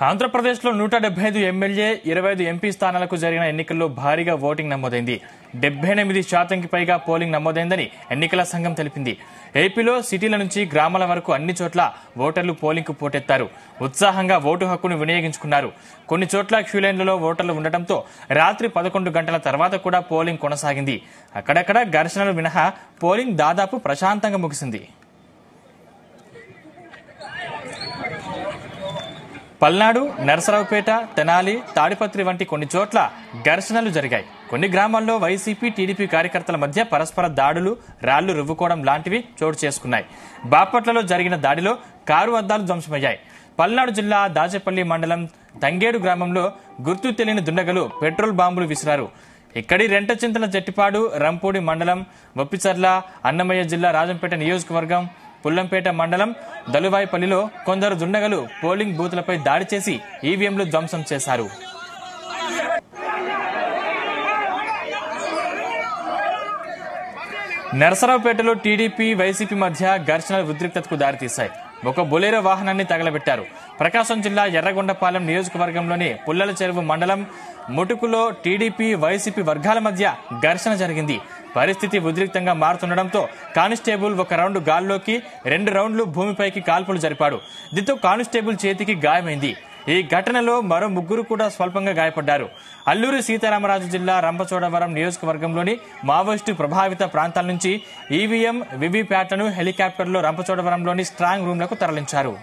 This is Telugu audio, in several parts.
ఆంధ్రప్రదేశ్లో 175 ఎమ్మెల్యే 25 ఎంపీ స్థానాలకు జరిగిన ఎన్నికల్లో భారీగా ఓటింగ్ నమోదైంది. 78% పైగా పోలింగ్ నమోదైందని ఎన్నికల సంఘం తెలిపింది. ఏపీలో సిటీల నుంచి గ్రామాల వరకు అన్ని చోట్ల ఓటర్లు పోలింగ్కు పోటెత్తారు. ఉత్సాహంగా ఓటు హక్కును వినియోగించుకున్నారు. కొన్ని చోట్ల క్యూలైన్లలో ఓటర్లు ఉండటంతో రాత్రి 11 గంటల తర్వాత కూడా పోలింగ్ కొనసాగింది. అక్కడక్కడ ఘర్షణలు మినహా పోలింగ్ దాదాపు ప్రశాంతంగా ముగిసింది. పల్నాడు, నరసరావుపేట, తెనాలి, తాడిపత్రి వంటి కొన్ని చోట్ల ఘర్షణలు జరిగాయి. కొన్ని గ్రామాల్లో వైసీపీ, టీడీపీ కార్యకర్తల మధ్య పరస్పర దాడులు, రాళ్లు రువ్వుకోవడం లాంటివి చోటు చేసుకున్నాయి. బాపట్లలో జరిగిన దాడిలో కారు అద్దాలు ధ్వంసమయ్యాయి. పల్నాడు జిల్లా దాచేపల్లి మండలం తంగేడు గ్రామంలో గుర్తు తెలియని దుండగులు పెట్రోల్ బాంబులు విసిరారు. ఇక్కడి రెంటచింతల జట్టిపాడు, రంపూడి మండలం వప్పిచర్ల, అన్నమయ్య జిల్లా రాజంపేట నియోజకవర్గం పుల్లంపేట మండలం దలువాయిపల్లిలో కొందరు దుండగలు పోలింగ్ బూత్లపై దాడి చేసి ఈవీఎంలు ధ్వంసం చేశారు. నరసరావుపేటలో టీడీపీ, వైసీపీ మధ్య ఘర్షణలు ఉద్రిక్తతకు దారితీశాయి. ఒక బొలేరో వాహనాన్ని తగలబెట్టారు. ప్రకాశం జిల్లా ఎర్రగొండపాలెం నియోజకవర్గంలోని పుల్లల చెరువు మండలం ముటుకులో టీడీపీ, వైసీపీ వర్గాల మధ్య ఘర్షణ జరిగింది. పరిస్థితి ఉద్రిక్తంగా మారుతుండటంతో కానిస్టేబుల్ ఒక రౌండ్ గాల్లోకి, 2 రౌండ్లు భూమిపైకి కాల్పులు జరిపాడు. దీంతో కానిస్టేబుల్ చేతికి గాయమైంది. ఈ ఘటనలో మరో 3 కూడా స్వల్పంగా గాయపడ్డారు. అల్లూరి సీతారామరాజు జిల్లా రంపచోడవరం నియోజకవర్గంలోని మావోయిస్టు ప్రభావిత ప్రాంతాల నుంచి ఈవీఎం, వివిప్యాట్లను హెలికాప్టర్లో రంపచోడవరంలోని స్ట్రాంగ్ రూమ్లకు తరలించారు.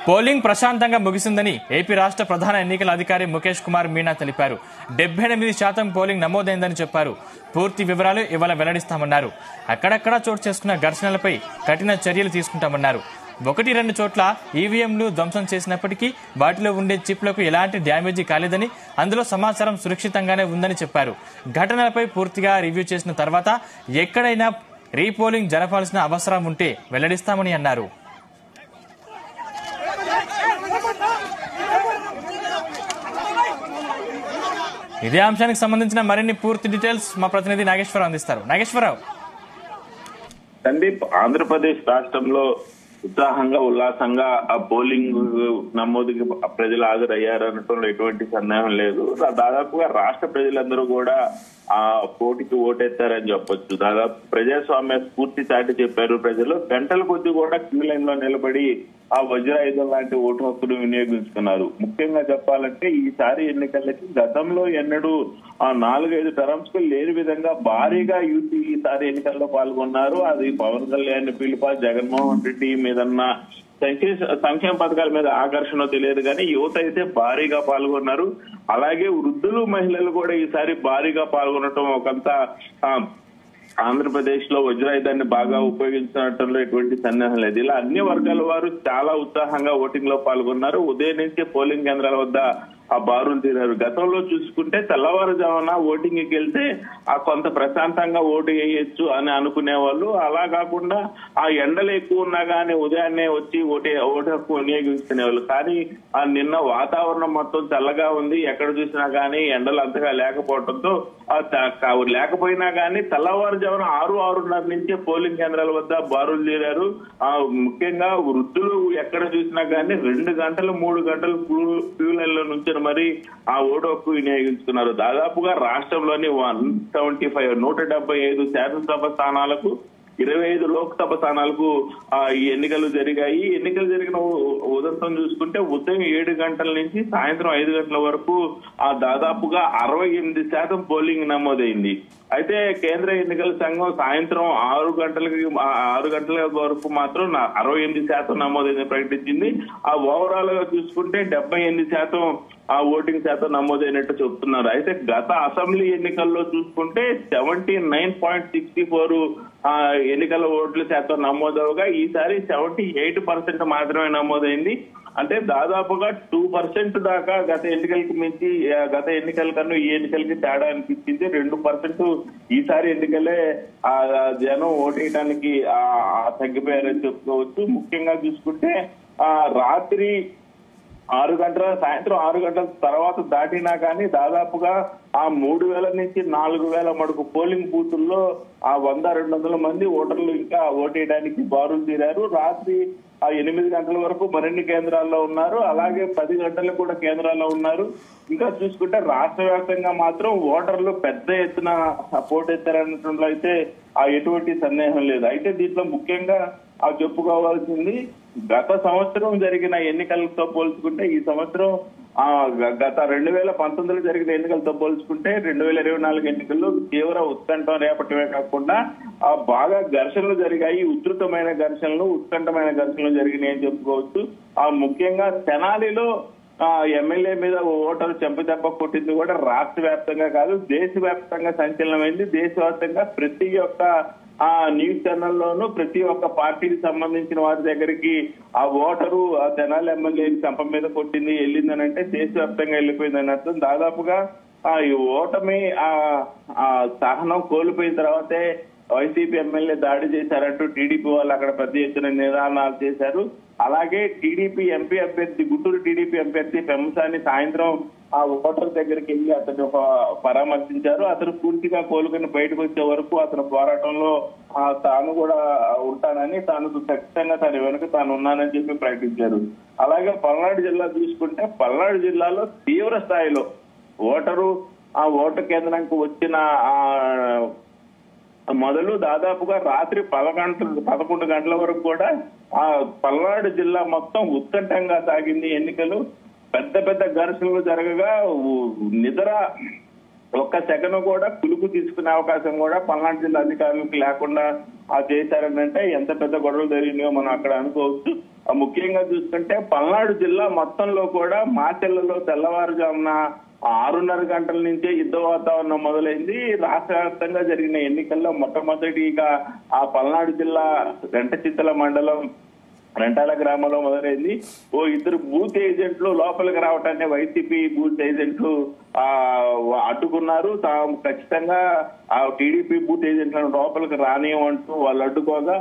పోలింగ్ ప్రశాంతంగా ముగిసిందని ఏపీ రాష్ట్ర ప్రధాన ఎన్నికల అధికారి ముఖేష్ కుమార్ మీనా తెలిపారు. 78% పోలింగ్ నమోదైందని చెప్పారు. పూర్తి వివరాలు ఇవాళ వెల్లడిస్తామన్నారు. అక్కడక్కడా చోటు చేసుకున్న ఘర్షణలపై కఠిన చర్యలు తీసుకుంటామన్నారు. 1-2 చోట్ల ఈవీఎంలు ధ్వంసం చేసినప్పటికీ వాటిలో ఉండే చిప్లకు ఎలాంటి డ్యామేజీ కాలేదని, అందులో సమాచారం సురక్షితంగానే ఉందని చెప్పారు. ఘటనలపై పూర్తిగా రివ్యూ చేసిన తర్వాత ఎక్కడైనా రీపోలింగ్ జరపాల్సిన అవసరం ఉంటే వెల్లడిస్తామని అన్నారు. ఇదే అంశానికి సంబంధించిన మరిన్ని పూర్తి డీటెయిల్స్ మా ప్రతినిధి నాగేశ్వరరావు అందిస్తారు. నాగేశ్వరరావు. సందీప్, ఆంధ్రప్రదేశ్ రాష్ట్రంలో ఉత్సాహంగా, ఉల్లాసంగా ఆ పోలింగ్ నమోదుకి ప్రజలు హాజరయ్యారు అనటంలో ఎటువంటి సందేహం లేదు. దాదాపుగా రాష్ట్ర ప్రజలందరూ కూడా ఆ పోటీకి ఓటేస్తారని చెప్పొచ్చు. దాదాపు ప్రజాస్వామ్య స్ఫూర్తి చాటి చెప్పారు ప్రజలు. గంటల కొద్ది కూడా క్యూ లైన్ లో నిలబడి ఆ వజ్రాయుధం లాంటి ఓటు హక్కును వినియోగించుకున్నారు. ముఖ్యంగా చెప్పాలంటే ఈసారి ఎన్నికలకి గతంలో ఎన్నడూ 4-5 టర్మ్స్ కు లేని విధంగా భారీగా యూత్ ఈసారి ఎన్నికల్లో పాల్గొన్నారు. అది పవన్ కళ్యాణ్ పిలుప, జగన్మోహన్ రెడ్డి మీదన్న సంక్షేమ పథకాల మీద ఆకర్షణ తెలియదు కానీ యువత అయితే భారీగా పాల్గొన్నారు. అలాగే వృద్ధులు, మహిళలు కూడా ఈసారి భారీగా పాల్గొనటం ఒకంత ఆంధ్రప్రదేశ్ లో వజ్రాయుధాన్ని బాగా ఉపయోగించడంలో ఎటువంటి సందేహం లేదు. ఇలా అన్ని వర్గాల వారు చాలా ఉత్సాహంగా ఓటింగ్ లో పాల్గొన్నారు. ఉదయం నుంచి పోలింగ్ కేంద్రాల వద్ద ఆ బారులు తీరారు. గతంలో చూసుకుంటే తెల్లవారుజామున ఓటింగ్ కి వెళ్తే ఆ కొంత ప్రశాంతంగా ఓటు వేయొచ్చు అని అనుకునే వాళ్ళు. అలా కాకుండా ఆ ఎండలు ఎక్కువ ఉన్నా గానీ ఉదయాన్నే వచ్చి ఓటు హక్కు వినియోగించుకునేవాళ్ళు. కానీ నిన్న వాతావరణం మొత్తం చల్లగా ఉంది. ఎక్కడ చూసినా గానీ ఎండలు అంతగా లేకపోవడంతో లేకపోయినా గానీ తెల్లవారుజామున 6-6:30 నుంచే పోలింగ్ కేంద్రాల వద్ద బారులు తీరారు. ముఖ్యంగా వృద్ధులు ఎక్కడ చూసినా గానీ 2 గంటలు 3 గంటలు క్యూ లైన్ లో నుంచి మరి ఆ ఓటు హక్కు వినియోగించుకున్నారు. దాదాపుగా రాష్ట్రంలోని 175 శాసనసభ స్థానాలకు, 25 లోక్సభ స్థానాలకు ఈ ఎన్నికలు జరిగాయి. ఎన్నికలు జరిగిన ఉదంతం చూసుకుంటే ఉదయం 7 గంటల నుంచి సాయంత్రం 5 గంటల వరకు దాదాపుగా 68% పోలింగ్ నమోదైంది. అయితే కేంద్ర ఎన్నికల సంఘం సాయంత్రం 6 గంటల వరకు మాత్రం 68% నమోదైందని ప్రకటించింది. ఓవరాల్ గా చూసుకుంటే 78% ఓటింగ్ శాతం నమోదైనట్టు చెప్తున్నారు. అయితే గత అసెంబ్లీ ఎన్నికల్లో చూసుకుంటే 79.64 ఎన్నికల ఓట్ల శాతం నమోదవగా ఈసారి 78% మాత్రమే నమోదైంది. అంటే దాదాపుగా 2% దాకా గత ఎన్నికల కన్నా ఈ ఎన్నికలకి తేడా అనిపించింది. 2% ఈసారి ఎన్నికలే జనం ఓటేయడానికి తగ్గిపోయారని చెప్పుకోవచ్చు. ముఖ్యంగా చూసుకుంటే రాత్రి సాయంత్రం 6 గంటల తర్వాత దాటినా కానీ దాదాపుగా ఆ 3,000 నుంచి 4,000 మడుకు పోలింగ్ బూతుల్లో ఆ 100-200 మంది ఓటర్లు ఇంకా ఓటేయడానికి బారులు తీరారు. రాత్రి ఆ 8 గంటల వరకు మరిన్ని కేంద్రాల్లో ఉన్నారు. అలాగే 10 గంటలకు కూడా కేంద్రాల్లో ఉన్నారు. ఇంకా చూసుకుంటే రాష్ట్ర వ్యాప్తంగా మాత్రం ఓటర్లు పెద్ద ఎత్తున పోటెత్తారనడంలో అయితే ఎటువంటి సందేహం లేదు. అయితే దీంట్లో ముఖ్యంగా చెప్పుకోవాల్సింది గత సంవత్సరం జరిగిన ఎన్నికలతో పోల్చుకుంటే ఈ సంవత్సరం గత 2019లో జరిగిన ఎన్నికలతో పోల్చుకుంటే 2024 ఎన్నికల్లో తీవ్ర ఉత్కంఠ రేపటమే కాకుండా బాగా ఘర్షణలు జరిగాయి. ఉధృతమైన ఘర్షణలు, ఉత్కంఠమైన ఘర్షణలు జరిగినాయని చెప్పుకోవచ్చు. ముఖ్యంగా తెనాలిలో ఎమ్మెల్యే మీద ఓటరు చెంపదెబ్బ కొట్టింది కూడా రాష్ట్ర వ్యాప్తంగా కాదు, దేశవ్యాప్తంగా సంచలనమైంది. దేశవ్యాప్తంగా ప్రతి ఒక్క న్యూస్ ఛానల్లోనూ ప్రతి ఒక్క పార్టీకి సంబంధించిన వారి దగ్గరికి ఆ ఓటరు ఆ తెనాలి ఎమ్మెల్యే చెంప మీద కొట్టింది వెళ్ళిందని అంటే దేశవ్యాప్తంగా వెళ్ళిపోయిందని అర్థం. దాదాపుగా ఈ ఓటమి సహనం కోల్పోయిన తర్వాతే వైసీపీ ఎమ్మెల్యే దాడి చేశారంటూ టీడీపీ వాళ్ళు అక్కడ పెద్ద ఎత్తున నిదానాలు చేశారు. అలాగే టీడీపీ ఎంపీ అభ్యర్థి, గుంటూరు టీడీపీ అభ్యర్థి పెమ్మసాని సాయంత్రం ఆ ఓటర్ దగ్గరికి వెళ్ళి అతను పరామర్శించారు. అతను పూర్తిగా కోలుకొని బయటకు వచ్చే వరకు అతని పోరాటంలో తాను కూడా ఉంటానని, ఖచ్చితంగా తన వెనుక తాను ఉన్నానని చెప్పి ప్రకటించారు. అలాగే పల్నాడు జిల్లా చూసుకుంటే పల్నాడు జిల్లాలో తీవ్ర స్థాయిలో ఓటు కేంద్రానికి వచ్చిన మొదలు దాదాపుగా రాత్రి 11 గంటల వరకు కూడా ఆ పల్నాడు జిల్లా మొత్తం ఉత్కంఠంగా సాగింది. ఎన్నికలు పెద్ద పెద్ద ఘర్షణలు జరగగా నిద్ర ఒక్క సెకండ్ కూడా కులుపు తీసుకునే అవకాశం కూడా పల్నాడు జిల్లా అధికారులకు లేకుండా చేశారనంటే ఎంత పెద్ద గొడవలు జరిగినాయో మనం అక్కడ అనుకోవచ్చు. ముఖ్యంగా చూసుకుంటే పల్నాడు జిల్లా మొత్తంలో కూడా మాచెల్లలో తెల్లవారుజామున 6:30 గంటల నుంచే యుద్ధ వాతావరణం మొదలైంది. రాష్ట్ర వ్యాప్తంగా జరిగిన ఎన్నికల్లో మొట్టమొదటిగా ఆ పల్నాడు జిల్లా రెంటచిత్తల మండలం రెంటాల గ్రామంలో మొదలైంది. ఇద్దరు బూత్ ఏజెంట్లు లోపలికి రావటాన్ని వైసీపీ బూత్ ఏజెంట్లు అడ్డుకున్నారు. తాము ఖచ్చితంగా ఆ టీడీపీ బూత్ ఏజెంట్లను లోపలికి రానివ్వంటూ వాళ్ళు అడ్డుకోగా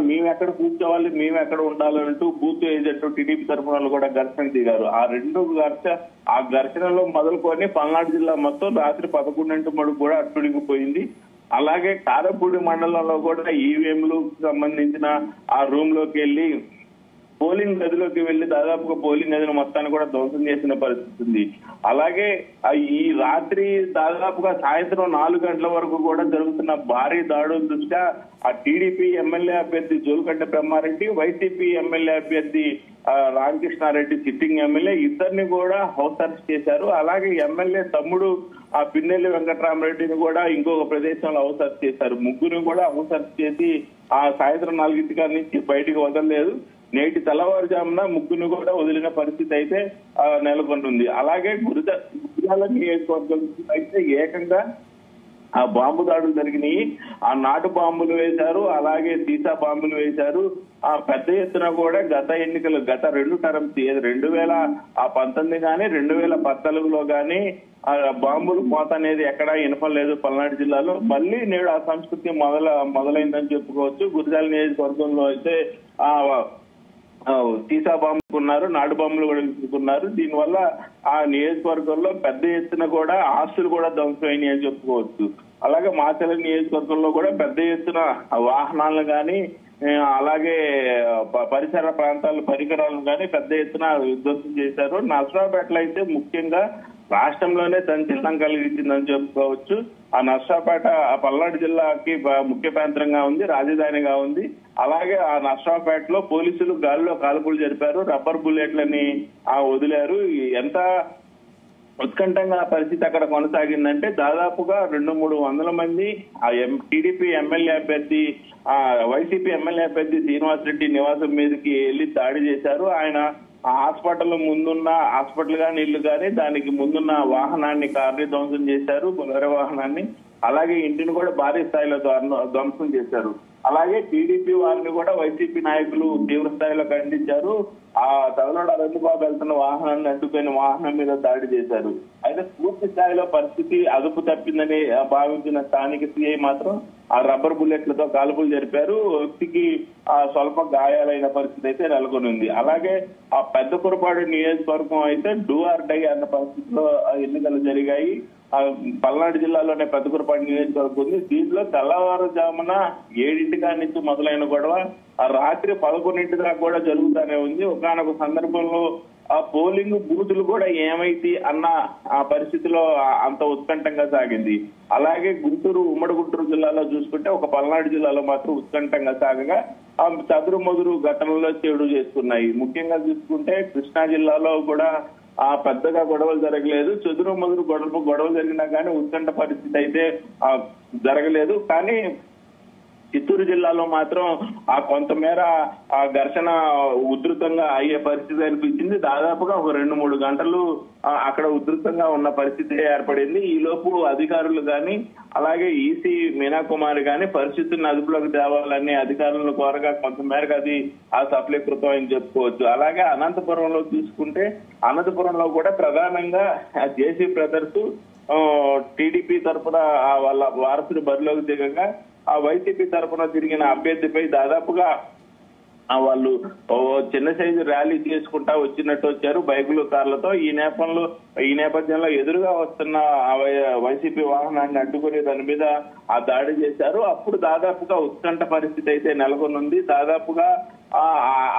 మేమెక్కడ కూర్చోవాలి, మేమెక్కడ ఉండాలంటూ బూత్ ఏజెంట్ టీడీపీ తరఫున కూడా ఘర్షణ దిగారు. ఆ ఘర్షణలో మొదలుకొని పల్నాడు జిల్లా మొత్తం రాత్రి 11 మడుగు కూడా అట్టుడిగిపోయింది. అలాగే కారపూడి మండలంలో కూడా ఈవీఎంలు సంబంధించిన ఆ రూమ్ లోకి వెళ్లి పోలింగ్ గదిలోకి వెళ్లి దాదాపుగా పోలింగ్ గదిని మొత్తాన్ని కూడా ధ్వంసం చేసిన పరిస్థితి ఉంది. అలాగే ఈ రాత్రి దాదాపుగా సాయంత్రం 4 గంటల వరకు కూడా జరుగుతున్న భారీ దాడుల దృష్ట్యా ఆ టీడీపీ ఎమ్మెల్యే అభ్యర్థి జోలుకంటి బ్రహ్మారెడ్డి, వైసీపీ ఎమ్మెల్యే అభ్యర్థి రామకృష్ణారెడ్డి సిట్టింగ్ ఎమ్మెల్యే ఇద్దరిని కూడా హౌస్ అరెస్ట్ చేశారు. అలాగే ఎమ్మెల్యే తమ్ముడు పిన్నెల్లి వెంకటరామరెడ్డిని కూడా ఇంకొక ప్రదేశంలో హౌస్ అరెస్ట్ చేశారు. ముగ్గురు కూడా హౌస్ అరెస్ట్ చేసి సాయంత్రం 4 నుంచి బయటికి వదలలేదు. నేటి తెల్లవారుజామున ముగ్గురు కూడా వదిలిన పరిస్థితి అయితే నెలకొంటుంది. అలాగే గురజాల నియోజకవర్గం అయితే ఏకంగా ఆ బాంబు దాడులు జరిగినాయి. ఆ నాటు బాంబులు వేశారు, అలాగే సీసా బాంబులు వేశారు. పెద్ద ఎత్తున కూడా గత ఎన్నికలు గత 2 టర్మ్స్ 2019 కానీ 2014లో కానీ బాంబులు మోత అనేది ఎక్కడా వినపడలేదు పల్నాడు జిల్లాలో. మళ్ళీ నేడు ఆ సంస్కృతి మొదలైందని చెప్పుకోవచ్చు. గురజాల నియోజకవర్గంలో అయితే సీసా బాంబుకున్నారు, నాటు బాంబులు కూడా తీసుకున్నారు. దీనివల్ల ఆ నియోజకవర్గంలో పెద్ద ఎత్తున కూడా ఆస్తులు కూడా ధ్వంసమైనాయి అని చెప్పుకోవచ్చు. అలాగే మాచల నియోజకవర్గంలో కూడా పెద్ద ఎత్తున వాహనాలను కానీ అలాగే పరిసర ప్రాంతాల పరికరాలను కానీ పెద్ద ఎత్తున విధ్వంసం చేశారు. నర్సరావుపేటలో అయితే ముఖ్యంగా రాష్ట్రంలోనే సంచలనం కలిగించిందని చెప్పుకోవచ్చు. ఆ నర్సరావుపేట పల్నాడు జిల్లాకి ముఖ్య కేంద్రంగా ఉంది, రాజధానిగా ఉంది. అలాగే ఆ నర్సరావుపేటలో పోలీసులు గాలిలో కాల్పులు జరిపారు, రబ్బర్ బుల్లెట్లని వదిలారు. ఎంత ఉత్కంఠంగా పరిస్థితి అక్కడ కొనసాగిందంటే దాదాపుగా 200-300 మంది ఆ టీడీపీ ఎమ్మెల్యే అభ్యర్థి వైసీపీ ఎమ్మెల్యే అభ్యర్థి శ్రీనివాసరెడ్డి నివాసం మీదకి వెళ్లి దాడి చేశారు. ఆయన హాస్పిటల్ ముందున్న హాస్పిటల్ గాని ఇల్లు గాని దానికి ముందున్న వాహనాన్ని కార్ని ధ్వంసం చేశారు, బొలెరో వాహనాన్ని. అలాగే ఇంటిని కూడా భారీ స్థాయిలో ధ్వంసం చేశారు. అలాగే టీడీపీ వారిని కూడా వైసీపీ నాయకులు తీవ్ర స్థాయిలో ఖండించారు. ఆ తగలడు అనంతబాబు వెళ్తున్న వాహనాన్ని అడ్డుకుని వాహనం మీద దాడి చేశారు. అయితే పూర్తి స్థాయిలో పరిస్థితి అదుపు తప్పిందని భావించిన స్థానిక సిఐ మాత్రం ఆ రబ్బర్ బుల్లెట్లతో కాల్పులు జరిపారు. వ్యక్తికి స్వల్ప గాయాలైన పరిస్థితి అయితే నెలకొని ఉంది. అలాగే ఆ పెద్దకురపాడు నియోజకవర్గం అయితే డూ ఆర్ డై అన్న పరిస్థితిలో ఎన్నికలు జరిగాయి. పల్నాడు జిల్లాలోనే పెద్దకురపాడు నియోజకవర్గం ఉంది. దీంట్లో తెల్లవారుజామున 7 నుంచి మొదలైన గొడవ ఆ రాత్రి 11 దాకా కూడా జరుగుతూనే ఉంది. ఒకానొక సందర్భంలో ఆ పోలింగ్ బూతులు కూడా ఏమైతే అన్న ఆ పరిస్థితిలో అంత ఉత్కంఠంగా సాగింది. అలాగే ఉమ్మడి గుంటూరు జిల్లాలో చూసుకుంటే ఒక పల్నాడు జిల్లాలో మాత్రం ఉత్కంఠంగా సాగగా ఆ చదురు మొదురు ఘటనలో చెడు చేస్తున్నాయి. ముఖ్యంగా చూసుకుంటే కృష్ణా జిల్లాలో కూడా పెద్దగా గొడవలు జరగలేదు. చెదురు మొదురు గొడవలు జరిగినా కానీ ఉత్కంఠ పరిస్థితి అయితే జరగలేదు. కానీ చిత్తూరు జిల్లాలో మాత్రం ఆ కొంతమేర ఆ ఘర్షణ ఉధృతంగా అయ్యే పరిస్థితి అనిపించింది. దాదాపుగా ఒక 2-3 గంటలు అక్కడ ఉధృతంగా ఉన్న పరిస్థితి ఏర్పడింది. ఈ లోపు అధికారులు గాని అలాగే ఈసీ మీనా కుమార్ గాని పరిస్థితులను అదుపులోకి తేవాలని అధికారులను కోరగా కొంతమేరకు అది సఫలీకృతం అని చెప్పుకోవచ్చు. అలాగే అనంతపురంలో చూసుకుంటే అనంతపురంలో కూడా ప్రధానంగా జేసీ బ్రదర్స్ టీడీపీ తరఫున వాళ్ళ వారసుడు బరిలోకి దిగగా ఆ వైసీపీ తరఫున తిరిగిన అభ్యర్థిపై దాదాపుగా వాళ్ళు చిన్న సైజు ర్యాలీ చేసుకుంటా వచ్చినట్టు వచ్చారు బైకులు కార్లతో. ఈ నేపథ్యంలో ఎదురుగా వస్తున్న వైసీపీ వాహనాన్ని అడ్డుకుని దాని మీద ఆ దాడి చేశారు. అప్పుడు దాదాపుగా ఉత్కంఠ పరిస్థితి అయితే నెలకొనుంది. దాదాపుగా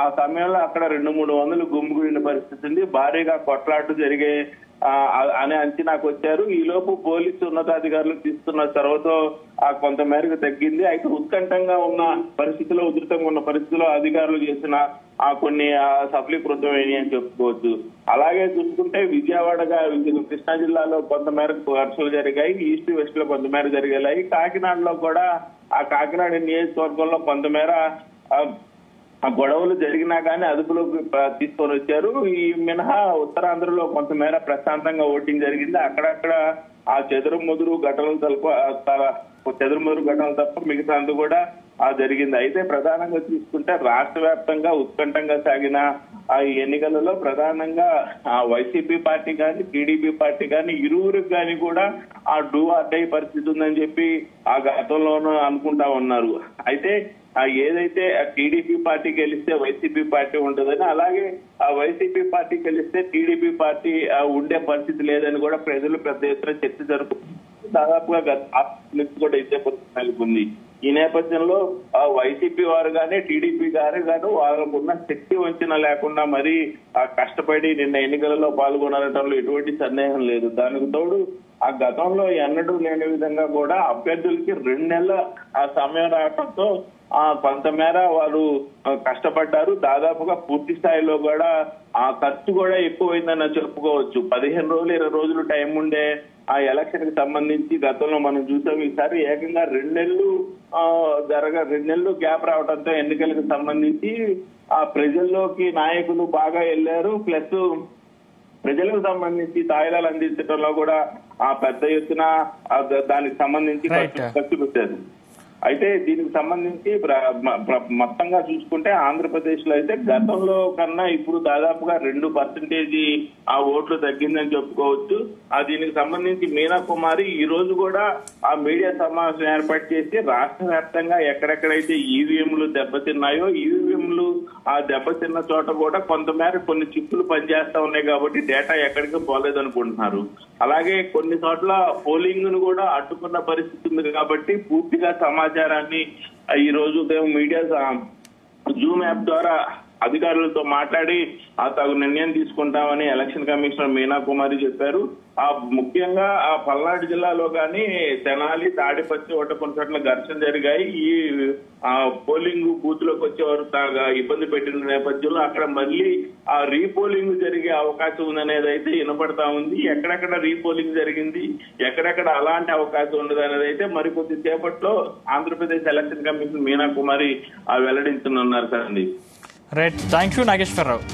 ఆ సమయంలో అక్కడ 200-300 గుమ్మిగూడిన పరిస్థితి ఉంది. భారీగా కొట్లాట్లు జరిగే అనే అంచనాకు వచ్చారు. ఈ లోపు పోలీసు ఉన్నతాధికారులు తీసుకున్న చొరవతో కొంత మేరకు తగ్గింది. అయితే ఉత్కంఠంగా ఉన్న పరిస్థితిలో ఉధృతంగా ఉన్న పరిస్థితిలో అధికారులు చేసిన కొన్ని సఫలీకృతమైనవి అని చెప్పుకోవచ్చు. అలాగే చూసుకుంటే విజయవాడగా కృష్ణా జిల్లాలో కొంత మేరకు ఘర్షణలు జరిగాయి. ఈస్ట్ వెస్ట్ లో కొంత మేర జరిగాయి. కాకినాడలో కూడా ఆ కాకినాడ నియోజకవర్గంలో కొంతమేర గొడవలు జరిగినా కానీ అదుపులోకి తీసుకొని వచ్చారు. ఈ మినహా ఉత్తరాంధ్రలో కొంతమేర ప్రశాంతంగా ఓటింగ్ జరిగింది. అక్కడక్కడ ఆ చెదురుముదురు ఘటనలు తప్ప మిగతా అంతా కూడా జరిగింది. అయితే ప్రధానంగా చూసుకుంటే రాష్ట్ర వ్యాప్తంగా ఉత్కంఠంగా సాగిన ఆ ఎన్నికలలో ప్రధానంగా వైసీపీ పార్టీ కానీ టీడీపీ పార్టీ కానీ ఇరువురికి కానీ కూడా ఆ డూ ఆర్ డై పరిస్థితి ఉందని చెప్పి ఆ గతంలోనూ అనుకుంటా ఉన్నారు. అయితే ఏదైతే టీడీపీ పార్టీ గెలిస్తే వైసీపీ పార్టీ ఉంటుందని, అలాగే ఆ వైసీపీ పార్టీ గెలిస్తే టీడీపీ పార్టీ ఉండే పరిస్థితి లేదని కూడా ప్రజలు పెద్ద ఎత్తున చర్చ జరుపుతుంది. దాదాపుగా కూడా ఇదే పరిస్థితి నెలకొంది. ఈ నేపథ్యంలో వైసీపీ వారు కానీ టీడీపీ గారు కానీ వాళ్ళకున్న శక్తి వంచన లేకుండా మరీ కష్టపడి నిన్న ఎన్నికలలో పాల్గొనడంలో ఎటువంటి సందేహం లేదు. దానికి తోడు ఆ గతంలో ఎన్నడూ లేని విధంగా కూడా అభ్యర్థులకి 2 నెలల సమయం రావడంతో కొంతమేర వారు కష్టపడ్డారు. దాదాపుగా పూర్తి స్థాయిలో కూడా ఆ ఖర్చు కూడా ఎక్కువైందని చెప్పుకోవచ్చు. 15 రోజులు 20 రోజులు టైం ఉండే ఆ ఎలక్షన్ కి సంబంధించి గతంలో మనం చూసాం. ఈసారి ఏకంగా 2 నెలలు 2 నెలలు గ్యాప్ రావడంతో ఎన్నికలకు సంబంధించి ఆ ప్రజల్లోకి నాయకులు బాగా వెళ్లారు. ప్లస్ ప్రజలకు సంబంధించి తాయిలాలు అందించడంలో కూడా పెద్ద ఎత్తున దానికి సంబంధించి ఖర్చు పెట్టారు. అయితే దీనికి సంబంధించి మొత్తంగా చూసుకుంటే ఆంధ్రప్రదేశ్ లో అయితే గతంలో కన్నా ఇప్పుడు దాదాపుగా 2% ఆ ఓట్లు తగ్గిందని చెప్పుకోవచ్చు. దీనికి సంబంధించి మీనా కుమారి ఈ రోజు కూడా ఆ మీడియా సమావేశం ఏర్పాటు చేసి రాష్ట్ర వ్యాప్తంగా ఎక్కడెక్కడైతే ఈవీఎంలు దెబ్బతిన్నాయో ఈవీఎంలు దెబ్బతిన్న చోట కూడా కొంతమేర కొన్ని చిప్పులు పనిచేస్తా ఉన్నాయి కాబట్టి డేటా ఎక్కడికి పోలేదనుకుంటున్నారు. అలాగే కొన్ని చోట్ల పోలింగ్ ను కూడా అడ్డుకున్న పరిస్థితి ఉంది కాబట్టి పూర్తిగా సమాచారాన్ని ఈ రోజు ఉదయం మీడియా జూమ్ యాప్ ద్వారా అధికారులతో మాట్లాడి తగు నిర్ణయం తీసుకుంటామని ఎలక్షన్ కమిషనర్ మీనా కుమారి చెప్పారు. ముఖ్యంగా పల్నాడు జిల్లాలో కానీ తెనాలి తాడిపత్రి కొన్ని చోట్ల ఘర్షణ జరిగాయి. ఈ పోలింగ్ బూత్ లోకి వచ్చేవారు ఇబ్బంది పెట్టిన నేపథ్యంలో అక్కడ మళ్ళీ రీపోలింగ్ జరిగే అవకాశం ఉందనేది అయితే వినపడతా ఉంది. ఎక్కడెక్కడ రీపోలింగ్ జరిగింది, ఎక్కడెక్కడ అలాంటి అవకాశం ఉండదు అనేది అయితే మరికొద్ది సేపట్లో ఆంధ్రప్రదేశ్ ఎలక్షన్ కమిషన్ మీనా కుమారి వెల్లడించనున్నారు. సార్ అండి. Right, thank you Nageswararao.